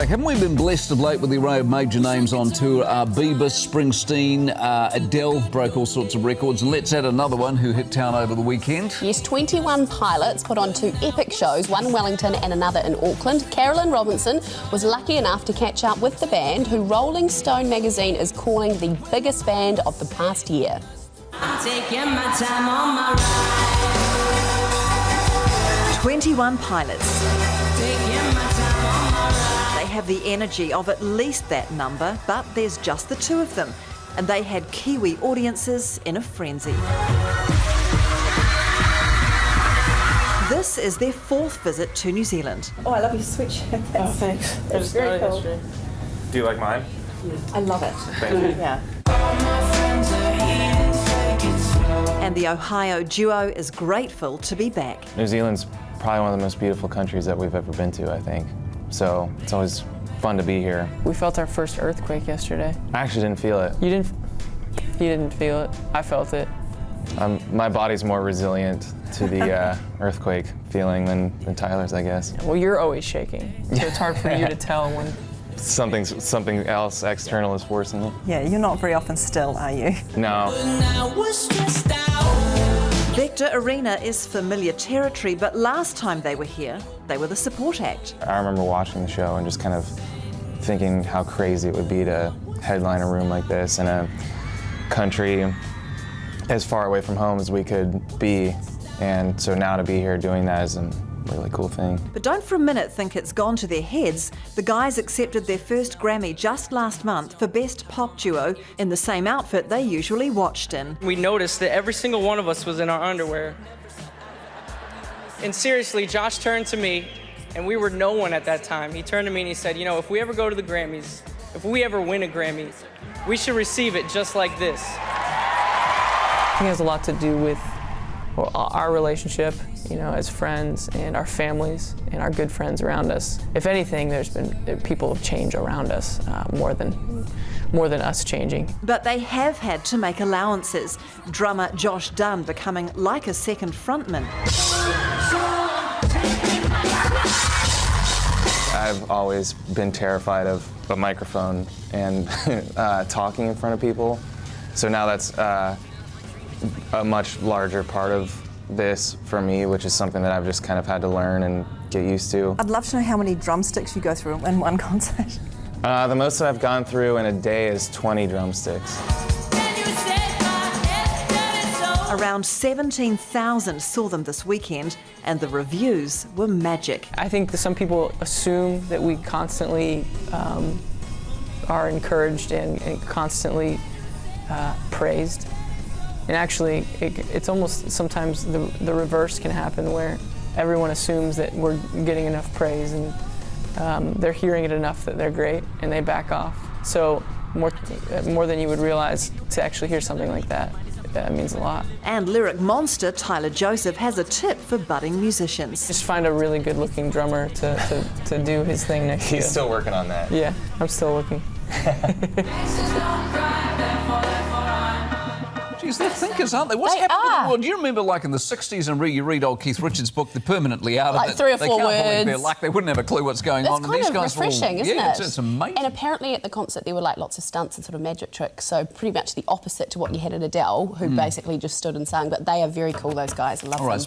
Haven't we been blessed of late with the array of major names on tour? Bieber, Springsteen, Adele broke all sorts of records. And let's add another one who hit town over the weekend. Yes, 21 pilots put on 2 epic shows, one in Wellington and another in Auckland. Carolyn Robinson was lucky enough to catch up with the band, who Rolling Stone magazine is calling the biggest band of the past year. I'm taking my time on my ride. 21 pilots. Taking my time on my ride. They have the energy of at least that number, but there's just the 2 of them. And they had Kiwi audiences in a frenzy. This is their 4th visit to New Zealand. Oh, I love your sweatshirt. Oh, thanks. It's very cool. Do you like mine? I love it. Thank you. Yeah. And the Ohio duo is grateful to be back. New Zealand's probably one of the most beautiful countries that we've ever been to, I think. So it's always fun to be here. We felt our first earthquake yesterday. I actually didn't feel it. You didn't feel it. I felt it. My body's more resilient to the earthquake feeling than Tyler's, I guess. Well, you're always shaking, so it's hard for you to tell when. Something else external is forcing it. Yeah, you're not very often still, are you? No. Vector Arena is familiar territory, but last time they were here, they were the support act. I remember watching the show and just kind of thinking how crazy it would be to headline a room like this in a country as far away from home as we could be. And so now to be here doing that is a really cool thing. But don't for a minute think it's gone to their heads. The guys accepted their first Grammy just last month for Best Pop Duo in the same outfit they usually watched in. We noticed that every single one of us was in our underwear. And seriously, Josh turned to me, and we were no one at that time. He turned to me and he said, you know, if we ever go to the Grammys, if we ever win a Grammy, we should receive it just like this. I think it has a lot to do with our relationship, you know, as friends, and our families and our good friends around us. If anything, people have changed around us more than us changing. But they have had to make allowances. Drummer Josh Dunn becoming like a second frontman. I've always been terrified of a microphone and talking in front of people. So now that's a much larger part of this for me, which is something that I've just kind of had to learn and get used to. I'd love to know how many drumsticks you go through in one concert. The most that I've gone through in a day is 20 drumsticks. Around 17,000 saw them this weekend, and the reviews were magic. I think that some people assume that we constantly are encouraged and constantly praised. And actually, it's almost sometimes the reverse can happen, where everyone assumes that we're getting enough praise and they're hearing it enough that they're great and they back off. So more than you would realize, to actually hear something like that means a lot. And lyric monster Tyler Joseph has a tip for budding musicians. Just find a really good-looking drummer to do his thing next to you. He's still working on that. Yeah, I'm still looking. Geez, they're thinkers, aren't they? What's They happened to are. the world? Do you remember, like, in the 60s, and you read old Keith Richards' book, they're permanently out of Like it. 3 or They 4 can't believe words. their luck. They wouldn't have a clue what's going It's on. kind and these of guys refreshing, are all, isn't yeah, it? It's amazing. And apparently at the concert there were like lots of stunts and sort of magic tricks, so pretty much the opposite to what you had at Adele, who basically just stood and sang. But they are very cool, those guys. I love All right. them.